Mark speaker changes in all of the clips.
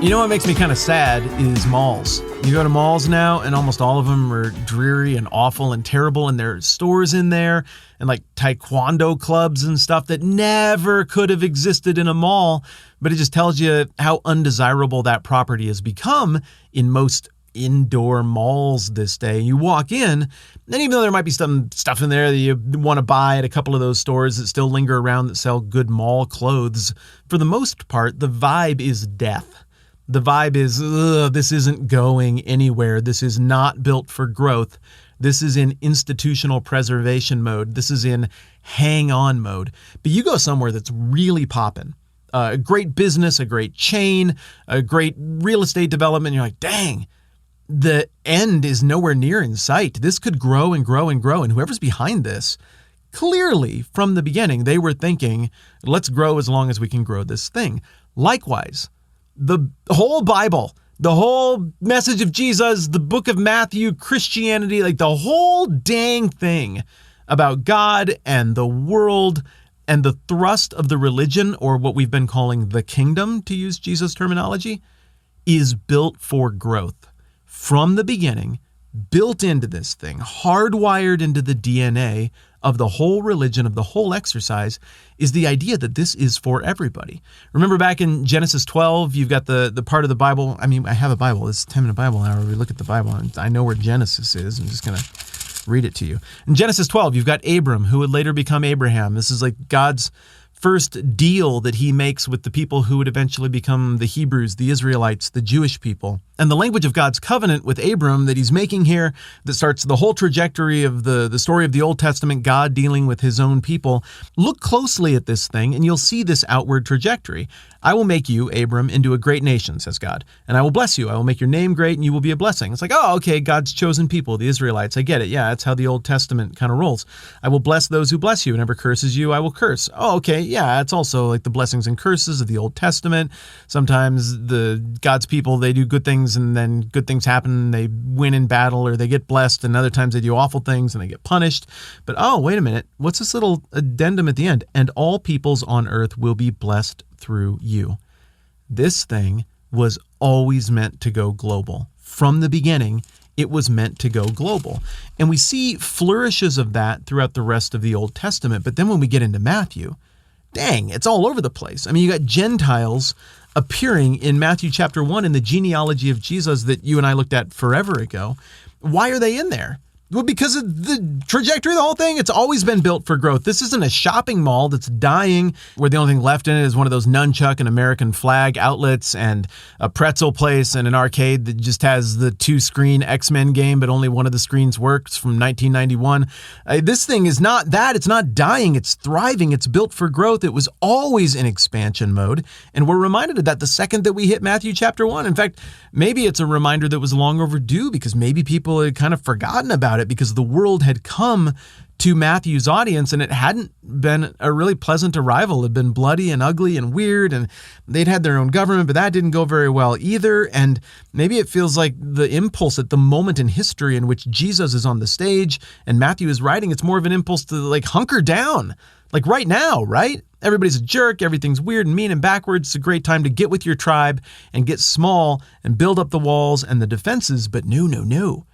Speaker 1: You know what makes me kind of sad is malls. You go to malls now, and almost all of them are dreary and awful and terrible, and there are stores in there and like taekwondo clubs and stuff that never could have existed in a mall, but it just tells you how undesirable that property has become in most indoor malls this day. You walk in, and even though there might be some stuff in there that you want to buy at a couple of those stores that still linger around that sell good mall clothes, for the most part, the vibe is death. The vibe is, this isn't going anywhere. This is not built for growth. This is in institutional preservation mode. This is in hang-on mode. But you go somewhere that's really popping. A great business, a great chain, a great real estate development. You're like, dang, the end is nowhere near in sight. This could grow and grow and grow. And whoever's behind this, clearly from the beginning, they were thinking, let's grow as long as we can grow this thing. Likewise, the whole Bible, the whole message of Jesus, the book of Matthew, Christianity, like the whole dang thing about God and the world and the thrust of the religion, or what we've been calling the kingdom, to use Jesus' terminology, is built for growth. From the beginning, built into this thing, hardwired into the DNA of the whole religion, of the whole exercise, is the idea that this is for everybody. Remember back in Genesis 12, you've got the part of the Bible. I mean, I have a Bible. It's 10-minute Bible hour. We look at the Bible, and I know where Genesis is. I'm just going to read it to you. In Genesis 12, you've got Abram, who would later become Abraham. This is like God's first deal that he makes with the people who would eventually become the Hebrews, the Israelites, the Jewish people. And the language of God's covenant with Abram that he's making here, that starts the whole trajectory of the story of the Old Testament, God dealing with his own people. Look closely at this thing and you'll see this outward trajectory. I will make you, Abram, into a great nation, says God, and I will bless you. I will make your name great and you will be a blessing. It's like, oh, okay, God's chosen people, the Israelites. I get it. Yeah, that's how the Old Testament kind of rolls. I will bless those who bless you. Whoever curses you, I will curse. Oh, okay, yeah, it's also like the blessings and curses of the Old Testament. Sometimes God's people, they do good things and then good things happen. They win in battle or they get blessed, and other times they do awful things and they get punished. But oh, wait a minute. What's this little addendum at the end? And all peoples on earth will be blessed through you. This thing was always meant to go global. From the beginning, it was meant to go global. And we see flourishes of that throughout the rest of the Old Testament. But then when we get into Matthew, dang, it's all over the place. I mean, you got Gentiles appearing in Matthew chapter 1 in the genealogy of Jesus that you and I looked at forever ago. Why are they in there? Well, because of the trajectory of the whole thing. It's always been built for growth. This isn't a shopping mall that's dying, where the only thing left in it is one of those nunchuck and American flag outlets and a pretzel place and an arcade that just has the 2-screen X-Men game, but only one of the screens works, from 1991. This thing is not that. It's not dying. It's thriving. It's built for growth. It was always in expansion mode. And we're reminded of that the second that we hit Matthew chapter 1. In fact, maybe it's a reminder that was long overdue, because maybe people had kind of forgotten about it because the world had come to Matthew's audience and it hadn't been a really pleasant arrival. It had been bloody and ugly and weird, and they'd had their own government, but that didn't go very well either. And maybe it feels like the impulse at the moment in history in which Jesus is on the stage and Matthew is writing, it's more of an impulse to like hunker down, like right now, right? Everybody's a jerk. Everything's weird and mean and backwards. It's a great time to get with your tribe and get small and build up the walls and the defenses. But no.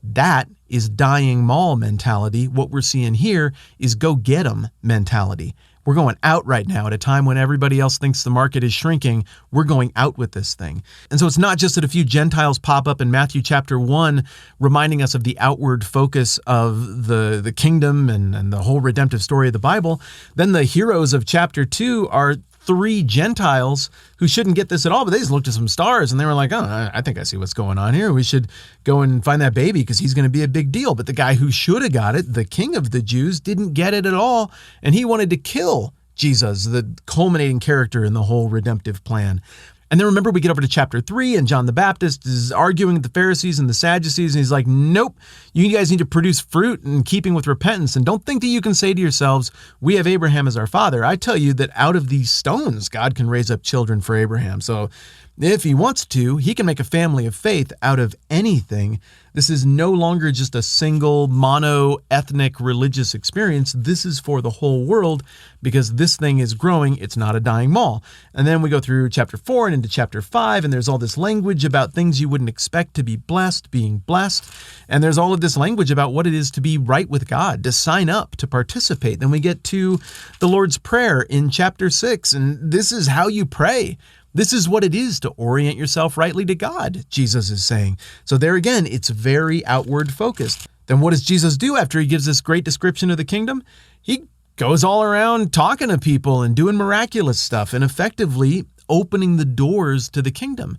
Speaker 1: That is dying mall mentality. What we're seeing here is go get 'em mentality. We're going out right now at a time when everybody else thinks the market is shrinking. We're going out with this thing. And so it's not just that a few Gentiles pop up in Matthew chapter 1, reminding us of the outward focus of the kingdom and the whole redemptive story of the Bible. Then the heroes of chapter 2 are 3 Gentiles who shouldn't get this at all, but they just looked at some stars and they were like, oh, I think I see what's going on here. We should go and find that baby because he's going to be a big deal. But the guy who should have got it, the king of the Jews, didn't get it at all. And he wanted to kill Jesus, the culminating character in the whole redemptive plan. And then remember, we get over to chapter 3 and John the Baptist is arguing with the Pharisees and the Sadducees. And he's like, nope, you guys need to produce fruit in keeping with repentance. And don't think that you can say to yourselves, we have Abraham as our father. I tell you that out of these stones, God can raise up children for Abraham. So If he wants to, he can make a family of faith out of anything. This is no longer just a single mono-ethnic religious experience. This is for the whole world because this thing is growing. It's not a dying mall. And then we go through chapter 4 and into chapter 5, and there's all this language about things you wouldn't expect to be blessed, being blessed. And there's all of this language about what it is to be right with God, to sign up, to participate. Then we get to the Lord's Prayer in chapter 6, and this is how you pray. This is what it is to orient yourself rightly to God, Jesus is saying. So there again, it's very outward focused. Then what does Jesus do after he gives this great description of the kingdom? He goes all around talking to people and doing miraculous stuff and effectively opening the doors to the kingdom.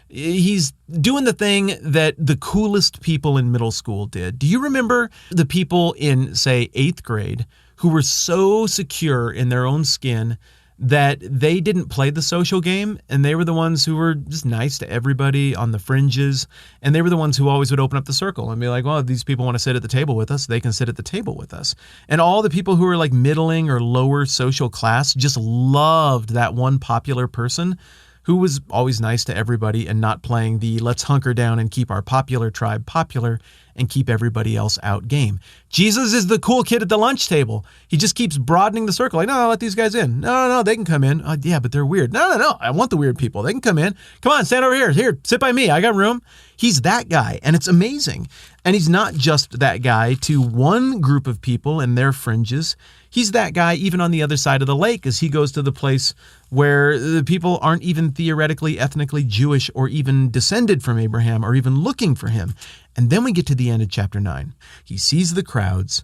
Speaker 1: He's doing the thing that the coolest people in middle school did. Do you remember the people in, say, 8th grade who were so secure in their own skin that they didn't play the social game, and they were the ones who were just nice to everybody on the fringes, and they were the ones who always would open up the circle and be like, well, if these people want to sit at the table with us, they can sit at the table with us. And all the people who were like middling or lower social class just loved that one popular person who was always nice to everybody and not playing the let's hunker down and keep our popular tribe popular and keep everybody else out game. Jesus is the cool kid at the lunch table. He just keeps broadening the circle. Like, no, let these guys in. No, they can come in. Yeah, but they're weird. No, I want the weird people. They can come in. Come on, stand over here. Here, sit by me. I got room. He's that guy, and it's amazing. And he's not just that guy to one group of people and their fringes. He's that guy even on the other side of the lake as he goes to the place where the people aren't even theoretically ethnically Jewish or even descended from Abraham or even looking for him. And then we get to the end of chapter 9. He sees the crowds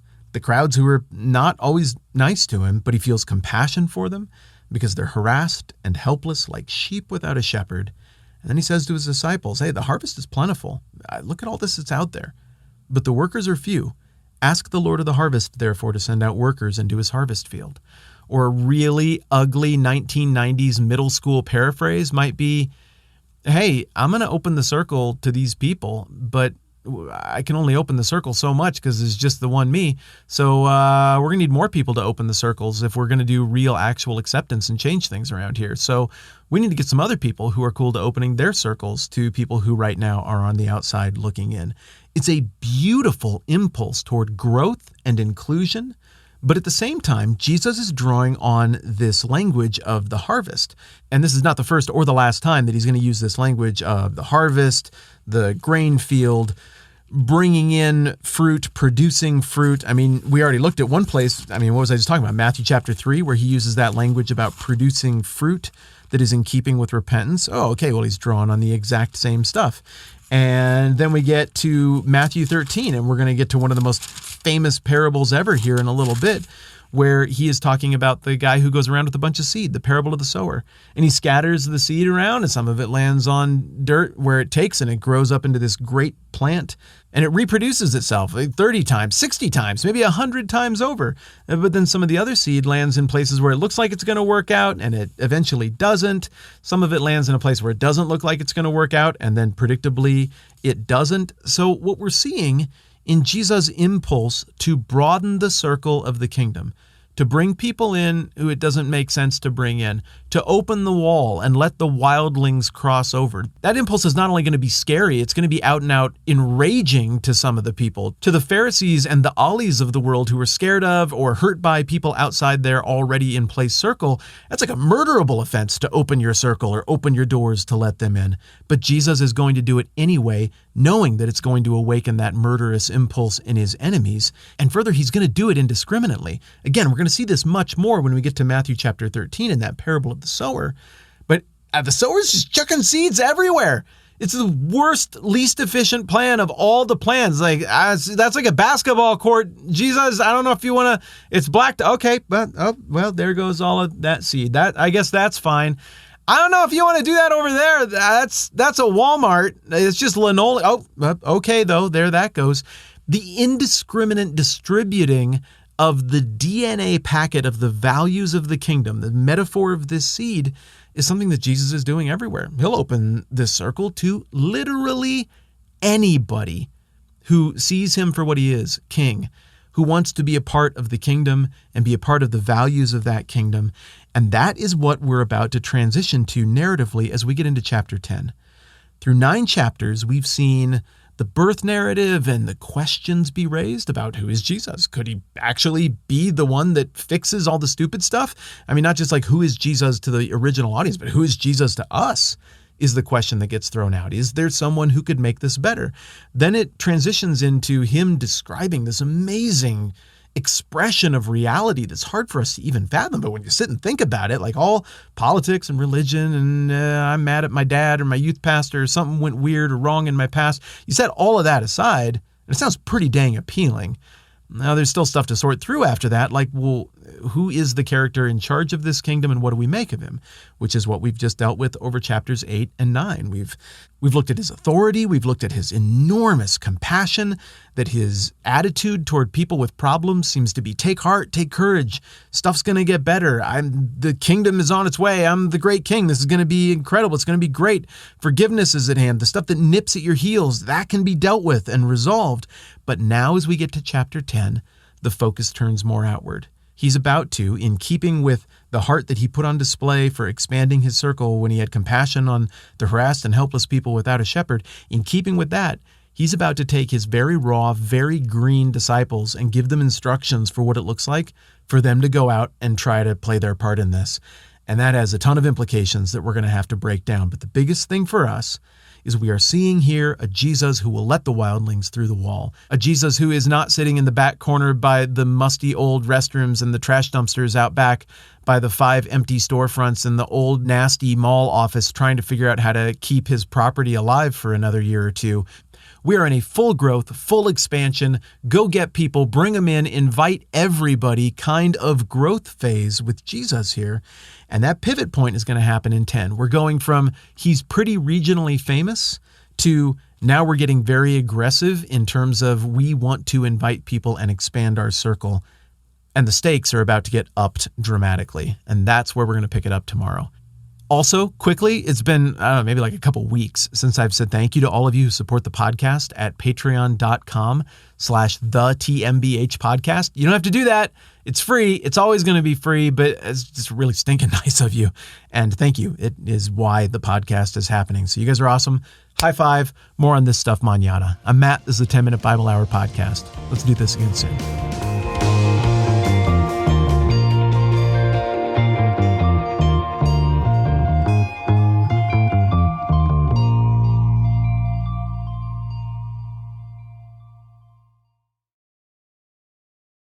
Speaker 1: who are not always nice to him, but he feels compassion for them because they're harassed and helpless like sheep without a shepherd. And then he says to his disciples, hey, the harvest is plentiful. Look at all this that's out there, but the workers are few. Ask the Lord of the harvest, therefore, to send out workers into his harvest field. Or a really ugly 1990s middle school paraphrase might be, hey, I'm going to open the circle to these people, but I can only open the circle so much because it's just the one me. So we're going to need more people to open the circles if we're going to do real actual acceptance and change things around here. So we need to get some other people who are cool to opening their circles to people who right now are on the outside looking in. It's a beautiful impulse toward growth and inclusion. But at the same time, Jesus is drawing on this language of the harvest. And this is not the first or the last time that he's going to use this language of the harvest, the grain field, bringing in fruit, producing fruit. I mean, we already looked at one place. I mean, what was I just talking about? Matthew chapter 3, where he uses that language about producing fruit that is in keeping with repentance. Oh, okay, well, he's drawing on the exact same stuff. And then we get to Matthew 13, and we're going to get to one of the most famous parables ever here in a little bit, where he is talking about the guy who goes around with a bunch of seed, the parable of the sower. And he scatters the seed around, and some of it lands on dirt where it takes, and it grows up into this great plant, and it reproduces itself like 30 times, 60 times, maybe 100 times over. But then some of the other seed lands in places where it looks like it's going to work out, and it eventually doesn't. Some of it lands in a place where it doesn't look like it's going to work out, and then predictably it doesn't. So what we're seeing in Jesus' impulse to broaden the circle of the kingdom, to bring people in who it doesn't make sense to bring in, to open the wall and let the wildlings cross over. That impulse is not only going to be scary, it's going to be out and out enraging to some of the people, to the Pharisees and the Ollie's of the world who are scared of or hurt by people outside their already in place circle. That's like a murderable offense to open your circle or open your doors to let them in. But Jesus is going to do it anyway, knowing that it's going to awaken that murderous impulse in his enemies. And further, he's going to do it indiscriminately. Again, we're going to see this much more when we get to Matthew chapter 13 in that parable of the sower. But the sower's just chucking seeds everywhere. It's the worst, least efficient plan of all the plans. Like that's like a basketball court. Jesus, I don't know if you want to, it's black. Okay, but well, there goes all of that seed. I guess that's fine. I don't know if you want to do that over there. That's a Walmart. It's just linoleum. Oh, okay, though. There that goes. The indiscriminate distributing of the DNA packet of the values of the kingdom, the metaphor of this seed, is something that Jesus is doing everywhere. He'll open this circle to literally anybody who sees him for what he is, king, who wants to be a part of the kingdom and be a part of the values of that kingdom. And that is what we're about to transition to narratively as we get into chapter 10. Through 9 chapters, we've seen the birth narrative and the questions be raised about who is Jesus. Could he actually be the one that fixes all the stupid stuff? I mean, not just like who is Jesus to the original audience, but who is Jesus to us is the question that gets thrown out. Is there someone who could make this better? Then it transitions into him describing this amazing expression of reality that's hard for us to even fathom. But when you sit and think about it, like all politics and religion and I'm mad at my dad or my youth pastor or something went weird or wrong in my past, you set all of that aside, and it sounds pretty dang appealing. Now, there's still stuff to sort through after that, like, well, who is the character in charge of this kingdom and what do we make of him? Which is what we've just dealt with over chapters 8 and 9. We've looked at his authority, we've looked at his enormous compassion, that his attitude toward people with problems seems to be take heart, take courage, stuff's going to get better, the kingdom is on its way, I'm the great king, this is going to be incredible, it's going to be great, forgiveness is at hand, the stuff that nips at your heels, that can be dealt with and resolved. But now as we get to chapter 10, the focus turns more outward. He's about to, in keeping with the heart that he put on display for expanding his circle when he had compassion on the harassed and helpless people without a shepherd, in keeping with that, he's about to take his very raw, very green disciples and give them instructions for what it looks like for them to go out and try to play their part in this. And that has a ton of implications that we're going to have to break down. But the biggest thing for us is we are seeing here a Jesus who will let the wildlings through the wall. A Jesus who is not sitting in the back corner by the musty old restrooms and the trash dumpsters out back by the 5 empty storefronts and the old nasty mall office trying to figure out how to keep his property alive for another year or two. We are in a full growth, full expansion, go get people, bring them in, invite everybody kind of growth phase with Jesus here. And that pivot point is going to happen in 10. We're going from he's pretty regionally famous to now we're getting very aggressive in terms of we want to invite people and expand our circle. And the stakes are about to get upped dramatically. And that's where we're going to pick it up tomorrow. Also, quickly, it's been, I don't know, maybe like a couple weeks since I've said thank you to all of you who support the podcast at patreon.com/the TMBH podcast. You don't have to do that. It's free. It's always going to be free, but it's just really stinking nice of you. And thank you. It is why the podcast is happening. So you guys are awesome. High five. More on this stuff, manana. I'm Matt. This is the 10-Minute Bible Hour podcast. Let's do this again soon.